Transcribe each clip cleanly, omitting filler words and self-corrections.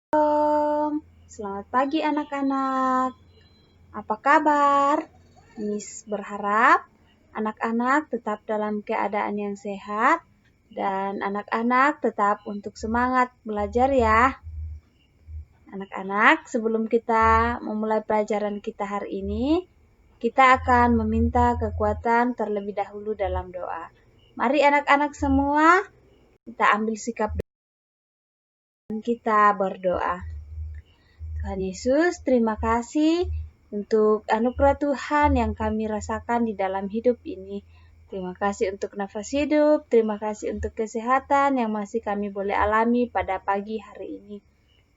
Shalom, selamat pagi anak-anak. Apa kabar? Miss berharap anak-anak tetap dalam keadaan yang sehat dan anak-anak tetap untuk semangat belajar ya. Anak-anak, sebelum kita memulai pelajaran kita hari ini, kita akan meminta kekuatan terlebih dahulu dalam doa. Mari anak-anak semua, kita ambil sikap dan kita berdoa. Tuhan Yesus, terima kasih untuk anugerah Tuhan yang kami rasakan di dalam hidup ini. Terima kasih untuk nafas hidup, terima kasih untuk kesehatan yang masih kami boleh alami pada pagi hari ini.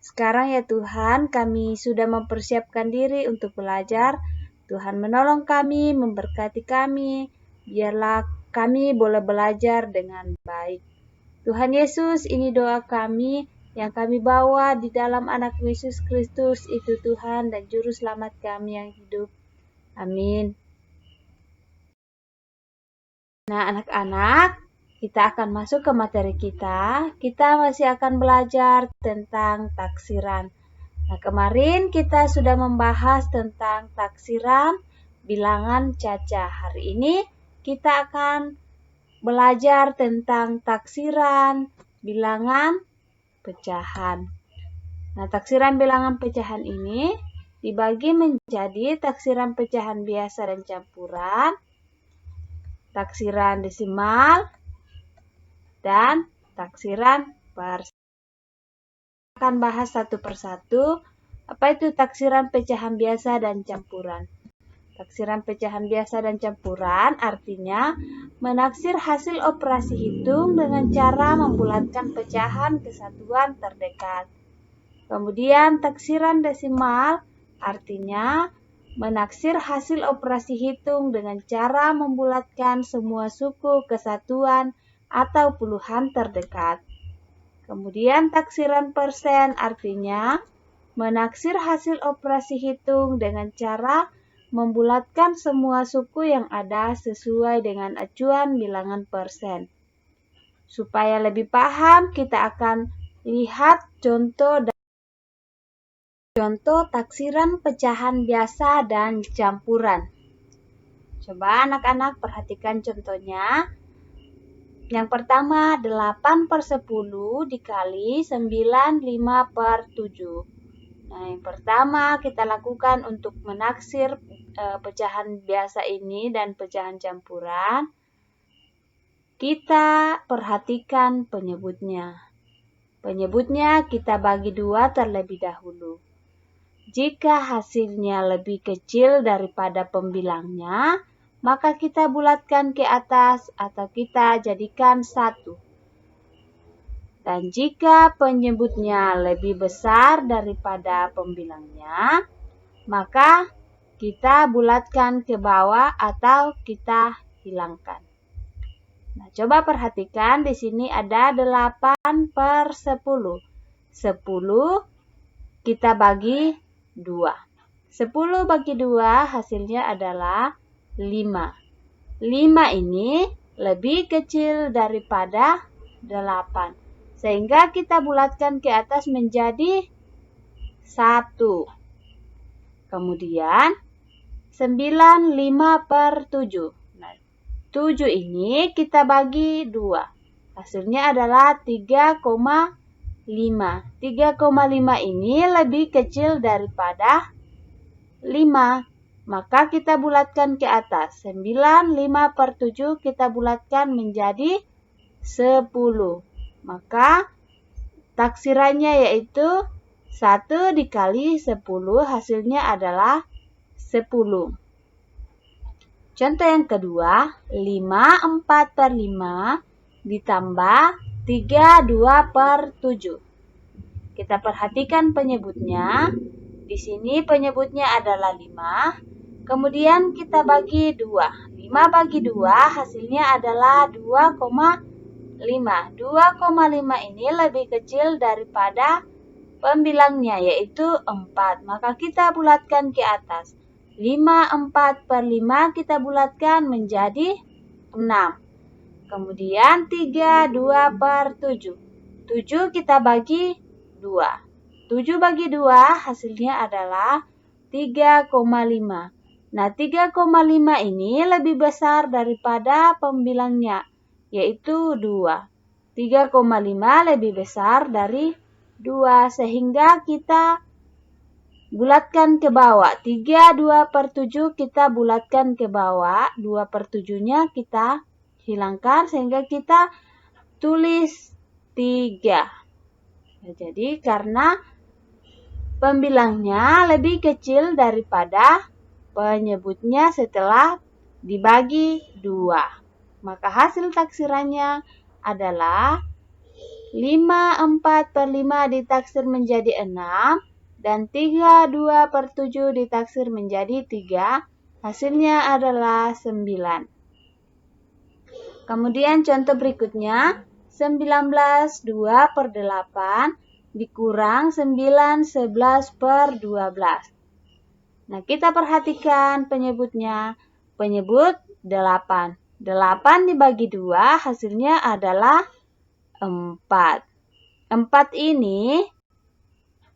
Sekarang ya Tuhan, kami sudah mempersiapkan diri untuk belajar. Tuhan menolong kami, memberkati kami, biarlah kami boleh belajar dengan baik. Tuhan Yesus, ini doa kami yang kami bawa di dalam anak Yesus Kristus itu Tuhan dan Juru Selamat kami yang hidup. Amin. Nah anak-anak, kita akan masuk ke materi kita. Kita masih akan belajar tentang taksiran. Nah kemarin kita sudah membahas tentang taksiran bilangan caca. Hari ini kita akan belajar tentang taksiran bilangan pecahan. Nah, taksiran bilangan pecahan ini dibagi menjadi taksiran pecahan biasa dan campuran, taksiran desimal, dan taksiran persen. Kita akan bahas satu persatu apa itu taksiran pecahan biasa dan campuran. Taksiran pecahan biasa dan campuran artinya menaksir hasil operasi hitung dengan cara membulatkan pecahan ke satuan terdekat. Kemudian taksiran desimal artinya menaksir hasil operasi hitung dengan cara membulatkan semua suku ke satuan atau puluhan terdekat. Kemudian taksiran persen artinya menaksir hasil operasi hitung dengan cara membulatkan semua suku yang ada sesuai dengan acuan bilangan persen. Supaya lebih paham, kita akan lihat contoh taksiran pecahan biasa dan campuran. Coba anak-anak perhatikan contohnya. Yang pertama 8/10 dikali 95/7. Nah, yang pertama kita lakukan untuk menaksir pecahan biasa ini dan pecahan campuran. Kita perhatikan penyebutnya. Penyebutnya kita bagi 2 terlebih dahulu. Jika hasilnya lebih kecil daripada pembilangnya, maka kita bulatkan ke atas atau kita jadikan 1. Dan jika penyebutnya lebih besar daripada pembilangnya, maka kita bulatkan ke bawah atau kita hilangkan. Nah, coba perhatikan di sini ada 8/10. 10 kita bagi 2. 10 bagi 2 hasilnya adalah 5. 5 ini lebih kecil daripada 8. Sehingga kita bulatkan ke atas menjadi 1. Kemudian 9 5/7. Nah, 7 ini kita bagi 2. Hasilnya adalah 3,5. 3,5 ini lebih kecil daripada 5. Maka kita bulatkan ke atas. 9 5/7 kita bulatkan menjadi 10. Maka taksirannya yaitu 1 dikali 10 hasilnya adalah 10. Contoh yang kedua, 5 4/5 ditambah 3 2/7. Kita perhatikan penyebutnya. Di sini penyebutnya adalah 5. Kemudian kita bagi 2. 5 bagi 2 hasilnya adalah 2,5. 2,5 ini lebih kecil daripada pembilangnya yaitu 4. Maka kita bulatkan ke atas. 5 4/5 kita bulatkan menjadi 6. Kemudian 3 2/7. 7 kita bagi 2. 7 bagi 2 hasilnya adalah 3,5. Nah, 3,5 ini lebih besar daripada pembilangnya, yaitu 2. 3,5 lebih besar dari 2, sehingga kita bulatkan ke bawah. 2/7 kita bulatkan ke bawah, 2/7-nya kita hilangkan sehingga kita tulis 3. Nah, jadi karena pembilangnya lebih kecil daripada penyebutnya setelah dibagi 2, maka hasil taksirannya adalah 5/4/5 ditaksir menjadi 6 dan 3/2/7 ditaksir menjadi 3. Hasilnya adalah 9. Kemudian contoh berikutnya, 19 2/8 dikurang 9 11/12. Nah, kita perhatikan penyebutnya. Penyebut 8. 8 dibagi 2 hasilnya adalah 4. 4 ini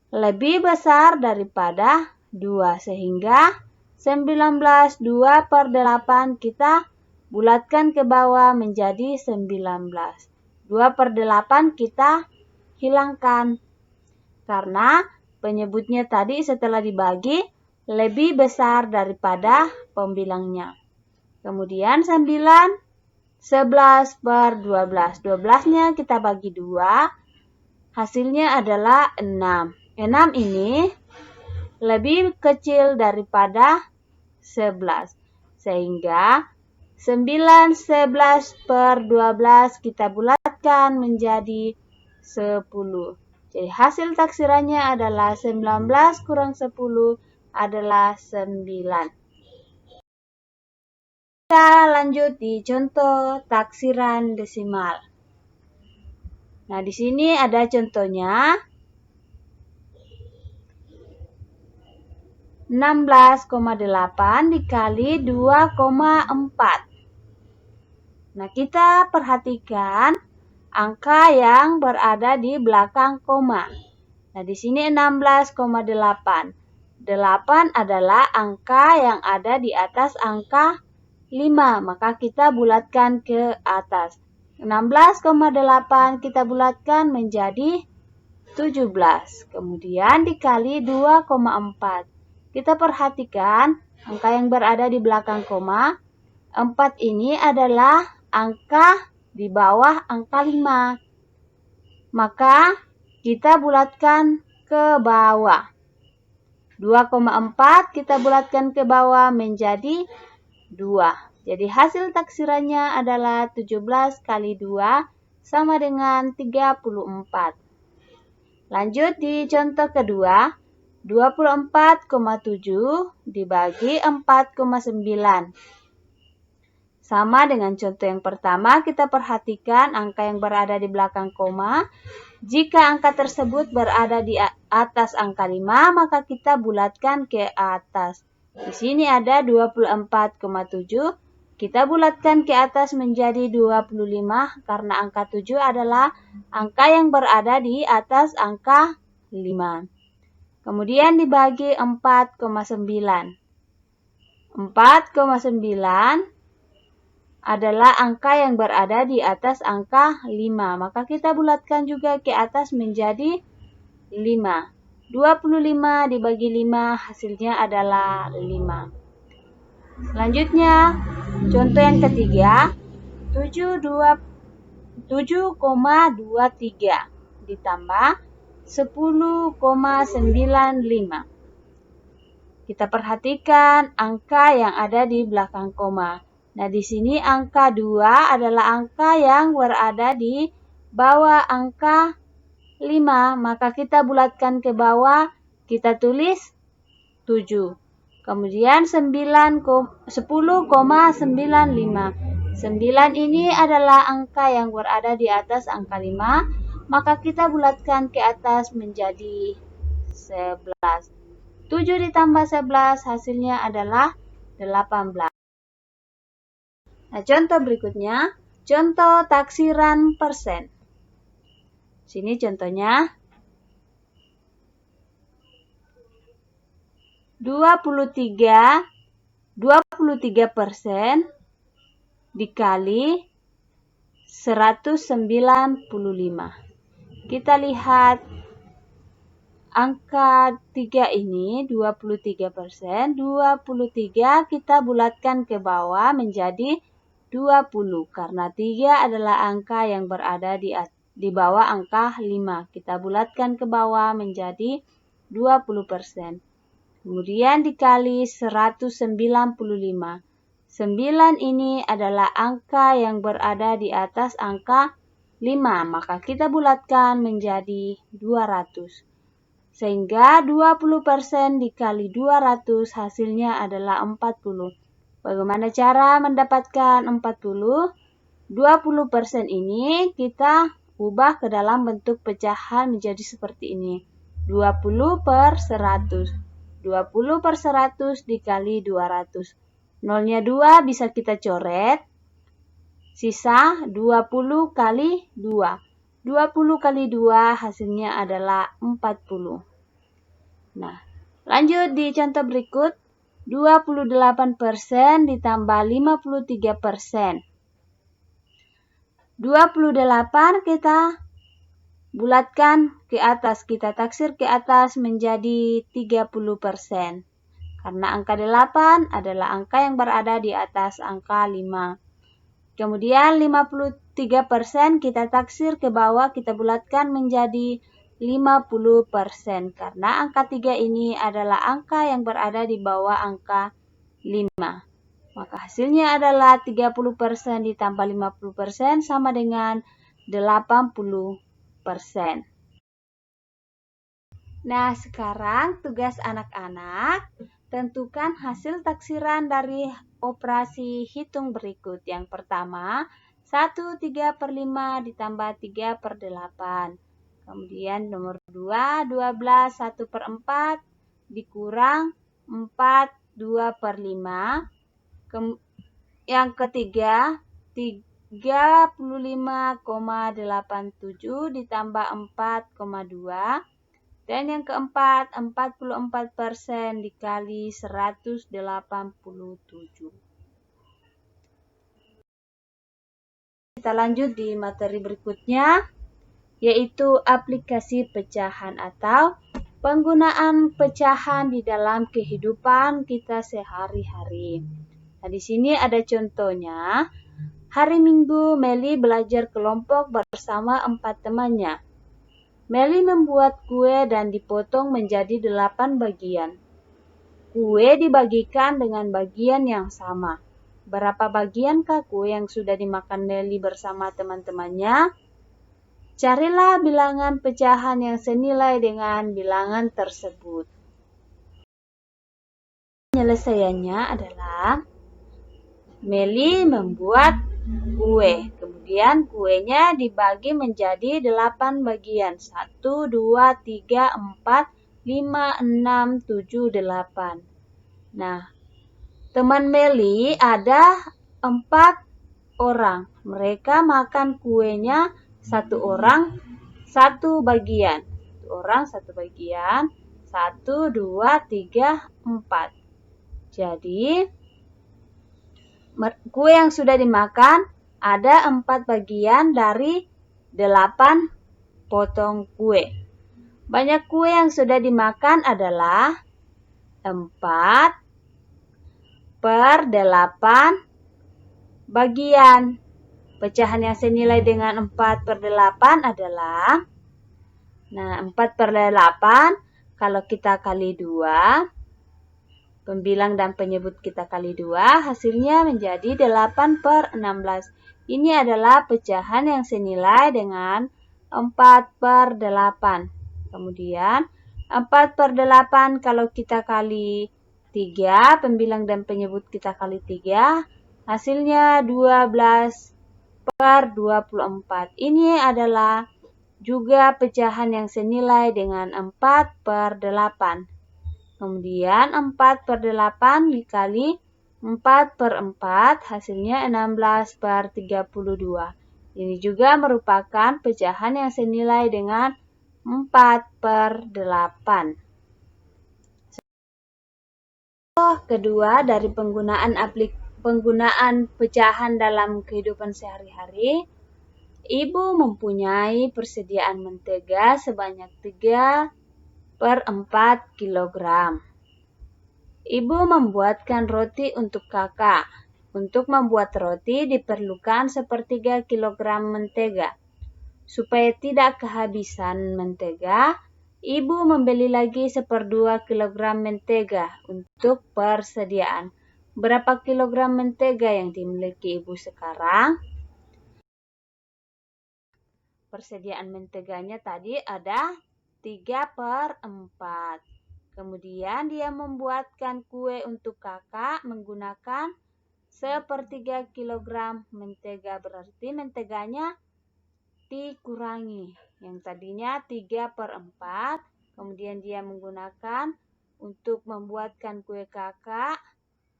lebih besar daripada 2, sehingga 19 2/8 kita bulatkan ke bawah menjadi 19. 2/8 kita hilangkan karena penyebutnya tadi setelah dibagi lebih besar daripada pembilangnya. Kemudian 9 11/12. 12-nya kita bagi 2, hasilnya adalah 6. 6 ini lebih kecil daripada 11, sehingga 9 11/12 kita bulatkan menjadi 10. Jadi hasil taksirannya adalah 19 kurang 10 adalah 9. Kita lanjut di contoh taksiran desimal. Nah, di sini ada contohnya. 16,8 dikali 2,4. Nah, kita perhatikan angka yang berada di belakang koma. Nah, di sini 16,8. 8 adalah angka yang ada di atas angka 5, maka kita bulatkan ke atas. 16,8 kita bulatkan menjadi 17. Kemudian dikali 2,4. Kita perhatikan angka yang berada di belakang koma. 4 ini adalah angka di bawah angka 5. Maka kita bulatkan ke bawah. 2,4 kita bulatkan ke bawah menjadi 2. Jadi hasil taksirannya adalah 17 kali 2 sama dengan 34. Lanjut di contoh kedua, 24,7 dibagi 4,9. Sama dengan contoh yang pertama, kita perhatikan angka yang berada di belakang koma. Jika angka tersebut berada di atas angka 5, maka kita bulatkan ke atas. Di sini ada 24,7. Kita bulatkan ke atas menjadi 25 karena angka 7 adalah angka yang berada di atas angka 5. Kemudian dibagi 4,9. 4,9 adalah angka yang berada di atas angka 5. Maka kita bulatkan juga ke atas menjadi 5. 25 dibagi 5 hasilnya adalah 5. Selanjutnya, contoh yang ketiga, 7,23 ditambah 10,95. Kita perhatikan angka yang ada di belakang koma. Nah, di sini angka 2 adalah angka yang berada di bawah angka 5, maka kita bulatkan ke bawah, kita tulis 7. Kemudian 10,95. 9 ini adalah angka yang berada di atas angka 5, maka kita bulatkan ke atas menjadi 11. 7 ditambah 11 hasilnya adalah 18. Nah, contoh berikutnya, contoh taksiran persen. Sini contohnya. 23% dikali 195. Kita lihat angka 3 ini 23%. 23 kita bulatkan ke bawah menjadi 20 karena 3 adalah angka yang berada di bawah angka 5. Kita bulatkan ke bawah menjadi 20%. Kemudian dikali 195. 9 ini adalah angka yang berada di atas angka 5, maka kita bulatkan menjadi 200. Sehingga 20% dikali 200 hasilnya adalah 40. Bagaimana cara mendapatkan 40? 20% ini kita ubah ke dalam bentuk pecahan menjadi seperti ini. 20 per 100. 20 per 100 dikali 200. Nolnya 2 bisa kita coret. Sisa 20 kali 2. 20 kali 2 hasilnya adalah 40. Nah, lanjut di contoh berikut. 28% ditambah 53%. 28 kita bulatkan ke atas, kita taksir ke atas menjadi 30%. Karena angka 8 adalah angka yang berada di atas angka 5. Kemudian 53% kita taksir ke bawah, kita bulatkan menjadi 50%. Karena angka 3 ini adalah angka yang berada di bawah angka 5. Maka hasilnya adalah 30% ditambah 50% sama dengan 80%. Nah, sekarang tugas anak-anak, tentukan hasil taksiran dari operasi hitung berikut. Yang pertama, 1/3/5 ditambah 3/8. Kemudian nomor 2, 12 1/4 dikurang 4 2/5. Yang ketiga, 35,87 ditambah 4,2. Dan yang keempat, 44% dikali 187. Kita lanjut di materi berikutnya, yaitu aplikasi pecahan atau penggunaan pecahan di dalam kehidupan kita sehari-hari. Nah, di sini ada contohnya. Hari Minggu, Meli belajar kelompok bersama 4 temannya. Meli membuat kue dan dipotong menjadi 8 bagian. Kue dibagikan dengan bagian yang sama. Berapa bagiankah kue yang sudah dimakan Meli bersama teman-temannya? Carilah bilangan pecahan yang senilai dengan bilangan tersebut. Penyelesaiannya adalah Meli membuat kue. Kemudian kuenya dibagi menjadi 8 bagian. 1, 2, 3, 4, 5, 6, 7, 8. Nah, teman Meli ada 4 orang. Mereka makan kuenya 1 orang 1 bagian. 1 orang 1 bagian. 1, 2, 3, 4. Jadi, kue yang sudah dimakan ada 4 bagian dari 8 potong kue. Banyak kue yang sudah dimakan adalah 4 per 8 bagian. Pecahan yang senilai dengan 4 per 8 adalah, 4 per 8 kalau kita kali 2, pembilang dan penyebut kita kali 2, hasilnya menjadi 8 per 16. Ini adalah pecahan yang senilai dengan 4 per 8. Kemudian 4 per 8 kalau kita kali 3, pembilang dan penyebut kita kali 3, hasilnya 12 per 24. Ini adalah juga pecahan yang senilai dengan 4 per 8. Kemudian 4 per 8 dikali 4 per 4 hasilnya 16 per 32. Ini juga merupakan pecahan yang senilai dengan 4 per 8. Kedua, dari penggunaan pecahan dalam kehidupan sehari-hari, Ibu mempunyai persediaan mentega sebanyak 3/4 kilogram. Ibu membuatkan roti untuk kakak. Untuk membuat roti diperlukan 1/3 kilogram mentega. Supaya tidak kehabisan mentega, Ibu membeli lagi 1/2 kilogram mentega untuk persediaan. Berapa kilogram mentega yang dimiliki Ibu sekarang? Persediaan menteganya tadi ada 3/4. Kemudian dia membuatkan kue untuk kakak menggunakan 1/3 kilogram mentega. Berarti menteganya dikurangi. Yang tadinya 3/4, kemudian dia menggunakan untuk membuatkan kue kakak,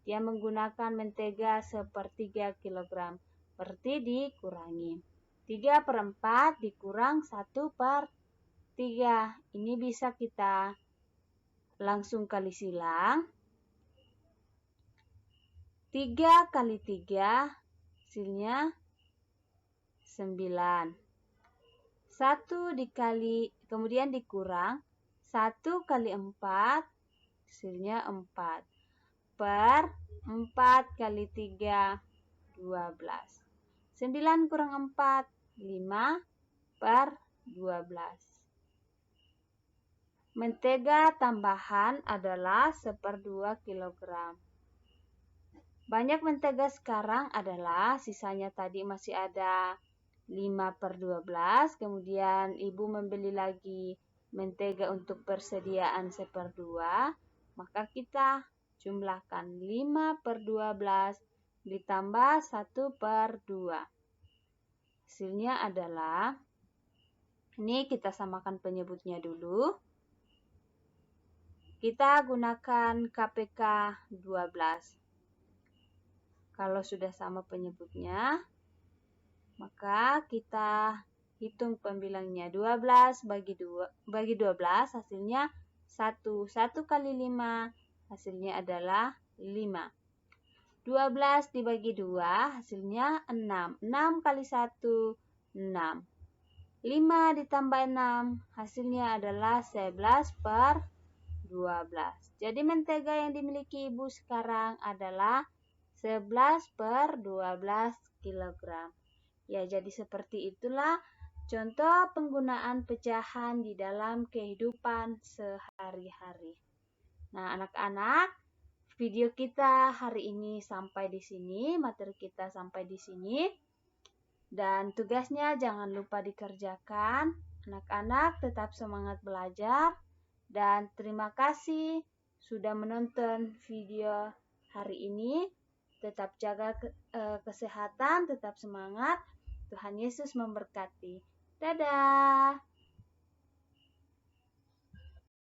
dia menggunakan mentega 1/3 kilogram. Berarti dikurangi. 3/4 dikurang 1/3. Ini bisa kita langsung kali silang. 3 kali 3 hasilnya 9. 1 dikali, kemudian dikurang 1 kali 4 hasilnya 4. Per 4 kali 3 12. 9 kurang 4 5/12. Mentega tambahan adalah 1/2 kilogram. Banyak mentega sekarang adalah sisanya tadi masih ada 5/12. Kemudian Ibu membeli lagi mentega untuk persediaan 1/2. Maka kita jumlahkan 5/12 ditambah 1/2. Hasilnya adalah, ini kita samakan penyebutnya dulu. Kita gunakan KPK 12. Kalau sudah sama penyebutnya, maka kita hitung pembilangnya. 12 bagi 12 hasilnya 1. 1 kali 5 hasilnya adalah 5. 12 dibagi 2 hasilnya 6. 6 kali 1 6. 5 ditambah 6 hasilnya adalah 11/12. Jadi mentega yang dimiliki Ibu sekarang adalah 11/12 kilogram. Ya, jadi seperti itulah contoh penggunaan pecahan di dalam kehidupan sehari-hari. Nah, anak-anak, video kita hari ini sampai di sini, materi kita sampai di sini. Dan tugasnya jangan lupa dikerjakan. Anak-anak tetap semangat belajar. Dan terima kasih sudah menonton video hari ini. Tetap jaga kesehatan, tetap semangat. Tuhan Yesus memberkati. Dadah.